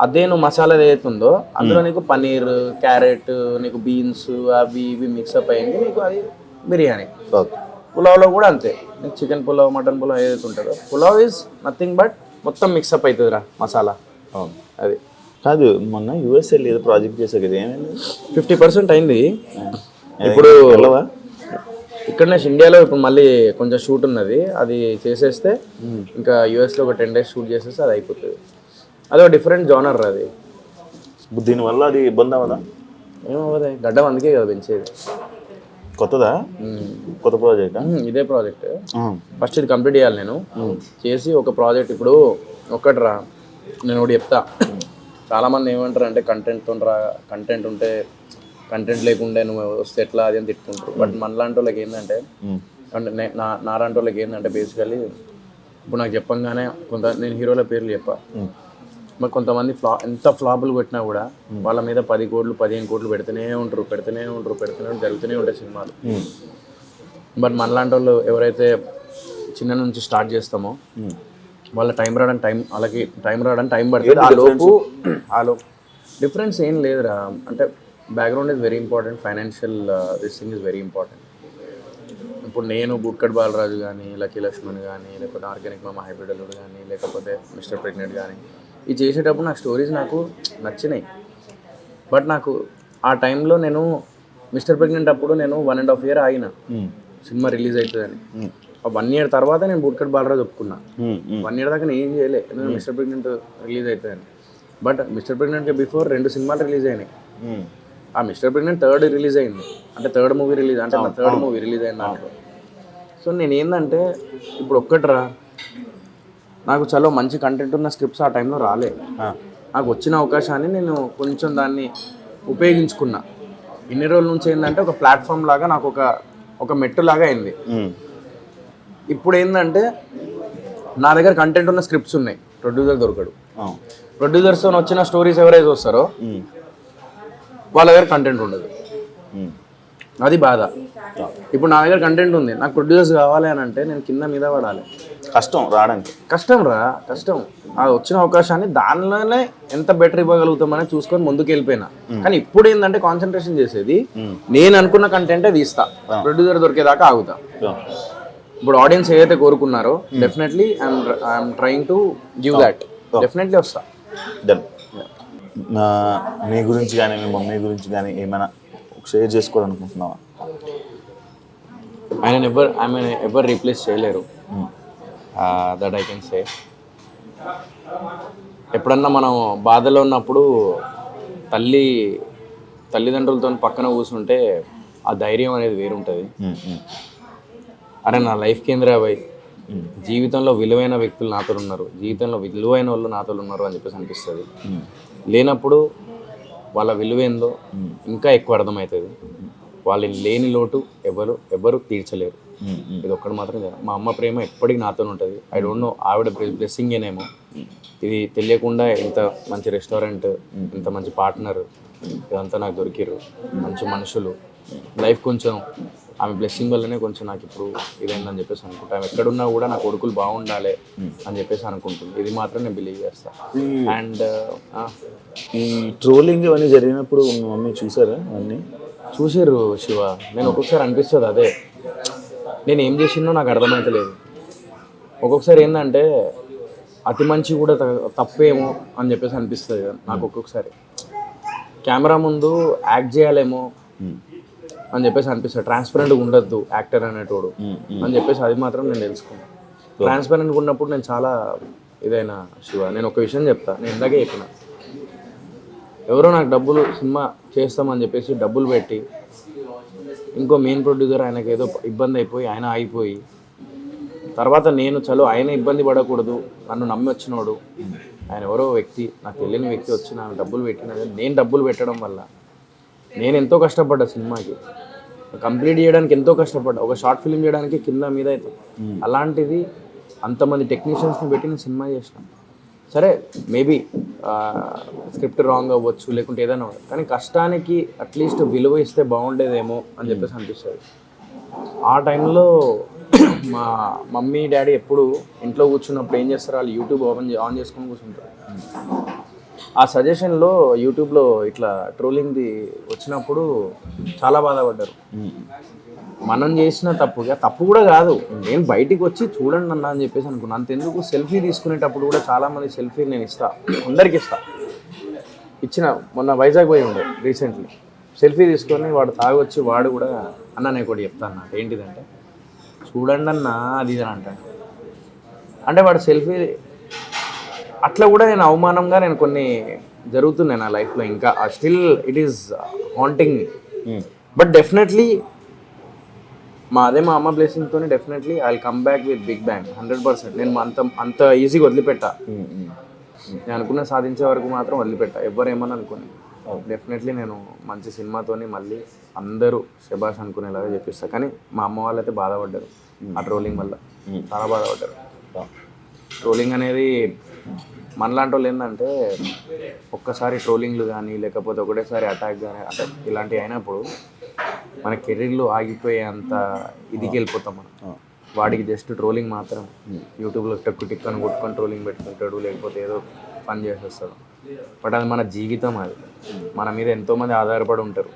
అదే నువ్వు మసాలా ఏదైతుందో అందులో నీకు పన్నీర్, క్యారెట్, నీకు బీన్స్ అవి ఇవి మిక్సప్ అయ్యింది నీకు అది బిర్యానీ. పులావ్లో కూడా అంతే, నీకు చికెన్ పులావ్, మటన్ పులావ్ ఏదైతే ఉంటుందో పులావ్ ఈజ్ నథింగ్ బట్ మొత్తం మిక్సప్ అవుతుందిరా మసాలా. అది కాదు, మొన్న యూఎస్ఏ ఏదో ప్రాజెక్ట్ చేసా కదా, ఏమైంది? 50% అయింది. ఇప్పుడు ఇక్కడనే ఇండియాలో ఇప్పుడు మళ్ళీ కొంచెం షూట్ ఉన్నది, అది చేసేస్తే ఇంకా యూఎస్లో ఒక 10 days షూట్ చేసేస్తే అది అయిపోతుంది. అదో డిఫరెంట్ జానర్ అది. దీనివల్ల అది ఇబ్బంది అవ్వదా? ఏమవ్వదు, గడ్డం అందుకే కదా పెంచేది. కొత్తదా? కొత్త ప్రాజెక్ట్? ఇదే ప్రాజెక్ట్. ఫస్ట్ ఇది కంప్లీట్ చేయాలి నేను. చేసి ఒక ప్రాజెక్ట్ ఇప్పుడు ఒక్కటి రా, నేను ఒకటి చెప్తా. చాలామంది ఏమంటారు అంటే కంటెంట్ ఉంటే కంటెంట్ లేకుండా నువ్వు వస్తే ఎట్లా అది అని తిట్టుకుంటారు. బట్ మనలాంటి వాళ్ళకి ఏంటంటే అంటే నాలాంటి వాళ్ళకి ఏంటంటే బేసికలీ ఇప్పుడు నాకు చెప్పంగానే నేను హీరోల పేర్లు చెప్పా, మరి కొంతమంది ఎంత ఫ్లాపులు కొట్టినా కూడా వాళ్ళ మీద 10 కోట్లు 15 కోట్లు పెడుతూనే ఉంటారు జరుగుతూనే ఉంటాయి సినిమాలు. బట్ మనలాంటి వాళ్ళు ఎవరైతే చిన్న నుంచి స్టార్ట్ చేస్తామో వాళ్ళ వాళ్ళకి టైం రావడానికి టైం పడుతుంది. ఆ లోపు డిఫరెన్స్ ఏం లేదురా. అంటే background is very important, financial this thing is very important. ఇప్పుడు నేను బుక్కడ్ బాలరాజు కానీ, లక్కీ లక్ష్మణ్ కానీ, లేకపోతే ఆర్గానిక్ మామ హైబ్రిడ్ అల్లుడు కానీ, లేకపోతే మిస్టర్ ప్రెగ్నెంట్ కానీ, ఇది చేసేటప్పుడు నాకు స్టోరీస్ నాకు నచ్చినాయి. బట్ నాకు ఆ టైంలో నేను మిస్టర్ ప్రెగ్నెంట్ అప్పుడు నేను 1.5 year ఆగిన సినిమా రిలీజ్ అవుతుందని. 1 year తర్వాత నేను బుక్కడ్ బాలరాజు ఒప్పుకున్నా. 1 year దాకా నేను ఏం చేయలే, మిస్టర్ ప్రెగ్నెంట్ రిలీజ్ అవుతుందని. బట్ మిస్టర్ ప్రెగ్నెంట్కి బిఫోర్ 2 సినిమాలు రిలీజ్ అయినాయి. ఆ మిస్టర్ ప్రెగ్నెంట్ థర్డ్ రిలీజ్ అయింది, అంటే థర్డ్ మూవీ రిలీజ్, అంటే నా థర్డ్ మూవీ రిలీజ్ అయింది దాంట్లో. సో నేను ఏంటంటే ఇప్పుడు ఒక్కట్రా, నాకు చాలా మంచి కంటెంట్ ఉన్న స్క్రిప్ట్స్ ఆ టైంలో రాలే. నాకు వచ్చిన అవకాశాన్ని నేను కొంచెం దాన్ని ఉపయోగించుకున్నా. ఇన్ని రోజుల నుంచి ఏంటంటే ఒక ప్లాట్ఫామ్ లాగా నాకు ఒక మెట్టు లాగా అయింది. ఇప్పుడు ఏంటంటే నా దగ్గర కంటెంట్ ఉన్న స్క్రిప్ట్స్ ఉన్నాయి, ప్రొడ్యూసర్ దొరకడు. ప్రొడ్యూసర్స్తో వచ్చిన స్టోరీస్ ఎవరైతే వస్తారో వాళ్ళ దగ్గర కంటెంట్ ఉండదు, అది బాధ. ఇప్పుడు నా దగ్గర కంటెంట్ ఉంది, నాకు ప్రొడ్యూసర్స్ కావాలి అని అంటే నేను కింద మీద పడాలి, కష్టం రావడానికి, కష్టం. అది వచ్చిన అవకాశాన్ని దానిలోనే ఎంత బెటర్ ఇవ్వగలుగుతామని చూసుకొని ముందుకు వెళ్ళిపోయినా. కానీ ఇప్పుడు ఏంటంటే కాన్సన్ట్రేషన్ చేసేది నేను అనుకున్న కంటెంటే తీస్తా, ప్రొడ్యూసర్ దొరికేదాకా ఆగుతా. ఇప్పుడు ఆడియన్స్ ఏదైతే కోరుకున్నారో definitely I'm trying to give that, definitely వస్తా. డన్. మీ గురించి కానీ మీ మమ్మీ గురించి కానీ ఏమైనా షేర్ చేసుకోవాలనుకుంటున్నావా? ఆయన ఎవరు రీప్లేస్ చేయలేరు, దట్ ఐ కెన్ సే. ఎప్పుడన్నా మనం బాధలో ఉన్నప్పుడు తల్లిదండ్రులతో పక్కన కూర్చుంటే ఆ ధైర్యం అనేది వేరుంటుంది. అరే నా లైఫ్ కేంద్రాబాయ్, జీవితంలో విలువైన వ్యక్తులు నాతో ఉన్నారు, జీవితంలో విలువైన వాళ్ళు నాతో ఉన్నారు అని చెప్పేసి అనిపిస్తుంది. లేనప్పుడు వాళ్ళ విలువేందో ఇంకా ఎక్కువ అర్థమవుతుంది. వాళ్ళు లేని లోటు ఎవరు తీర్చలేరు. ఇది ఒక్కటి మాత్రం కదా, మా అమ్మ ప్రేమ ఎప్పటికీ నాతో ఉంటుంది. ఐ డోంట్ నో, ఆవిడ బ్లెస్సింగ్ ఏనేమో ఇది తెలియకుండా ఇంత మంచి రెస్టారెంట్, ఇంత మంచి పార్ట్నర్, ఇదంతా నాకు దొరికిరు, మంచి మనుషులు. లైఫ్ కొంచెం ఆమె బ్లెస్సింగ్ వల్లనే కొంచెం నాకు ఇప్పుడు ఇదైందని చెప్పేసి అనుకుంటా. ఆమె ఎక్కడున్నా కూడా నా కొడుకులు బాగుండాలి అని చెప్పేసి అనుకుంటుంది. ఇది మాత్రం నేను బిలీవ్ చేస్తాను. అండ్ ఈ ట్రోలింగ్ ఇవన్నీ జరిగినప్పుడు మీ మమ్మీ చూసారా? అన్నీ చూసారు శివ. నేను ఒక్కొక్కసారి అనిపిస్తుంది అదే, నేను ఏం చేసినో నాకు అర్థమవుతలేదు. ఒక్కొక్కసారి ఏంటంటే అతి మంచి కూడా తప్పేమో అని చెప్పేసి అనిపిస్తుంది నాకు. ఒక్కొక్కసారి కెమెరా ముందు యాక్ట్ చేయాలేమో అని చెప్పేసి అనిపిస్తుంది. ట్రాన్స్పరెంట్గా ఉండద్దు యాక్టర్ అనేటోడు అని చెప్పేసి అది మాత్రం నేను తెలుసుకున్నాను. ట్రాన్స్పరెంట్గా ఉన్నప్పుడు నేను చాలా ఇదైనా శివ. నేను ఒక విషయం చెప్తా, నేను ఇందాకే చెప్పిన, ఎవరో నాకు డబ్బులు సినిమా చేస్తామని చెప్పేసి డబ్బులు పెట్టి ఇంకో మెయిన్ ప్రొడ్యూసర్ ఆయనకి ఏదో ఇబ్బంది అయిపోయి ఆయన ఆగిపోయి, తర్వాత నేను ఆయన ఇబ్బంది పడకూడదు, నన్ను నమ్మి వచ్చినోడు ఆయన ఎవరో వ్యక్తి, నాకు తెలియని వ్యక్తి వచ్చి నాకు డబ్బులు పెట్టిన, నేను డబ్బులు పెట్టడం వల్ల నేను ఎంతో కష్టపడ్డా సినిమాకి, కంప్లీట్ చేయడానికి ఎంతో కష్టపడ్డా. ఒక షార్ట్ ఫిల్మ్ చేయడానికి కింద మీద అవుతుంది. అలాంటిది అంతమంది టెక్నీషియన్స్ని పెట్టి నేను సినిమా చేసిన. సరే మేబీ స్క్రిప్ట్ రాంగ్ అవ్వచ్చు, లేకుంటే ఏదైనా అవ్వచ్చు, కానీ కష్టానికి అట్లీస్ట్ విలువ ఇస్తే బాగుండేదేమో అని చెప్పేసి అనిపిస్తుంది. ఆ టైంలో మా మమ్మీ డాడీ ఎప్పుడు ఇంట్లో కూర్చున్నప్పుడు ఏం చేస్తారు, వాళ్ళు యూట్యూబ్ ఆన్ చేసుకొని కూర్చుంటారు. ఆ సజెషన్లో యూట్యూబ్లో ఇట్లా ట్రోలింగ్ది వచ్చినప్పుడు చాలా బాధపడ్డారు. మనం చేసిన తప్పు కూడా కాదు, నేను బయటికి వచ్చి చూడండి అన్న అని చెప్పేసి అనుకున్నాను. అంతెందుకు సెల్ఫీ తీసుకునేటప్పుడు కూడా చాలామంది సెల్ఫీ నేను ఇస్తా, అందరికి ఇచ్చిన. మొన్న వైజాగ్ పోయి ఉండే రీసెంట్లీ, సెల్ఫీ తీసుకొని వాడు తాగొచ్చి వాడు కూడా అన్న నేను కూడా చెప్తాను అన్నమాట. ఏంటిదంటే చూడండి అన్న అది ఇది అని అంటాను. అంటే వాడు సెల్ఫీ అట్లా కూడా నేను అవమానంగా నేను కొన్ని జరుగుతున్నాయి నా లైఫ్లో. ఇంకా still it is haunting. But definitely మా అమ్మ బ్లెస్సింగ్తో definitely I will come back with big bang 100%. నేను అంత ఈజీగా వదిలిపెట్టా. నేను అనుకున్న సాధించే వరకు మాత్రం వదిలిపెట్టా, ఎవరేమని అనుకుని. డెఫినెట్లీ నేను మంచి సినిమాతోని మళ్ళీ అందరూ శబాష్ అనుకునేలాగా చెప్పిస్తాను. కానీ మా అమ్మ వాళ్ళు అయితే బాధపడ్డారు ఆ ట్రోలింగ్ వల్ల, చాలా బాధపడ్డారు. ట్రోలింగ్ అనేది మనలాంటి వాళ్ళు ఏంటంటే ఒక్కసారి ట్రోలింగ్లు కానీ లేకపోతే ఒకటేసారి అటాక్ కానీ అంటే ఇలాంటివి అయినప్పుడు మన కెరీర్లో ఆగిపోయే అంత ఇదికి వెళ్ళిపోతాం మనం. వాడికి జస్ట్ ట్రోలింగ్ మాత్రం, యూట్యూబ్లో టిక్ అని కొట్టుకొని ట్రోలింగ్ పెట్టుకుంటాడు, లేకపోతే ఏదో పని చేసేస్తాడు. బట్ అది మన జీవితం, అది మన మీద ఎంతోమంది ఆధారపడి ఉంటారు.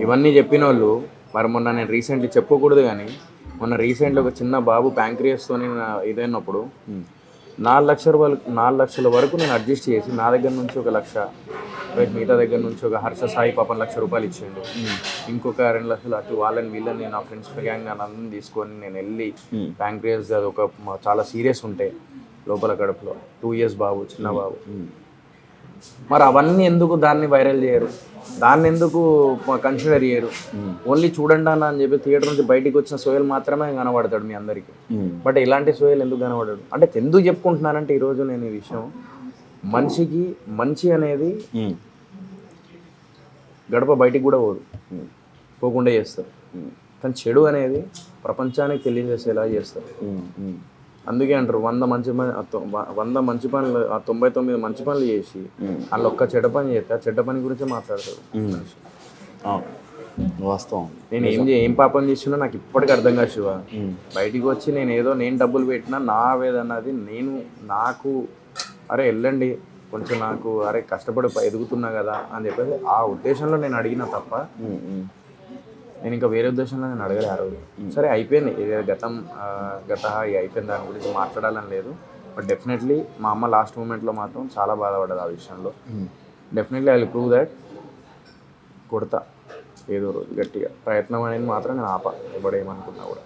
ఇవన్నీ చెప్పిన వాళ్ళు మరి మొన్న నేను రీసెంట్లీ చెప్పుకోకూడదు కానీ మొన్న రీసెంట్లీ ఒక చిన్న బాబు ప్యాంక్రియాస్తో ఇదైనప్పుడు 4 లక్షల వరకు నేను అడ్జస్ట్ చేసి, నా దగ్గర నుంచి 1 లక్ష, మిగతా దగ్గర నుంచి ఒక హర్ష సాయి పాపం ₹1,00,000 ఇచ్చిండు. ఇంకొక 2 లక్షలు అటు వాళ్ళని వీళ్ళని నా ఫ్రెండ్స్ గ్యాంగ్ నన్ను అందరిని తీసుకొని నేను వెళ్ళి ప్యాంక్రియాస్ అది ఒక చాలా సీరియస్ ఉంటే లోపల కడుపులో 2 years బాబు, చిన్న బాబు, మరి అవన్నీ ఎందుకు దాన్ని వైరల్ చేయరు, దాన్ని ఎందుకు కన్సిడర్ చేయరు? ఓన్లీ చూడండి అన్న అని చెప్పి థియేటర్ నుంచి బయటికి వచ్చిన సోయల్ మాత్రమే కనబడతాడు మీ అందరికీ. బట్ ఇలాంటి సోయల్ ఎందుకు కనబడాడు అంటే ఎందుకు చెప్పుకుంటున్నానంటే ఈరోజు నేను ఈ విషయం, మనిషికి మంచి అనేది గడప బయటికి కూడా పోదు, పోకుండా చేస్తారు. కానీ చెడు అనేది ప్రపంచానికి తెలియజేసేలా చేస్తారు. అందుకే అంటారు 100 మంచి పనులు 99 మంచి పనులు చేసి వాళ్ళు ఒక్క చెడ్డ పని చేస్తే ఆ చెడ్డ పని గురించే మాట్లాడతారు మనిషి. వాస్తవం. నేను ఏం పాపం చేసినా నాకు ఇప్పటికీ అర్థం కాదు శివ. బయటికి వచ్చి నేను డబ్బులు పెట్టినా నా వేదన్నది నాకు అరే వెళ్ళండి కొంచెం నాకు అరే కష్టపడి ఎదుగుతున్నా కదా అని చెప్పేసి ఆ ఉద్దేశంలో నేను అడిగిన తప్ప నేను ఇంకా వేరే ఉద్దేశంలో నేను అడగలే ఆ రోజు. సరే అయిపోయింది, గత అయిపోయింది, దాని గురించి మాట్లాడాలని లేదు. బట్ డెఫినెట్లీ మా అమ్మ లాస్ట్ మూమెంట్లో మాత్రం చాలా బాధపడ్డది ఆ విషయంలో. Definitely I will prove that. కొడతా ఏదో రోజు గట్టిగా, ప్రయత్నం అనేది మాత్రం నేను ఆపా, ఎవడేమనుకున్నా కూడా.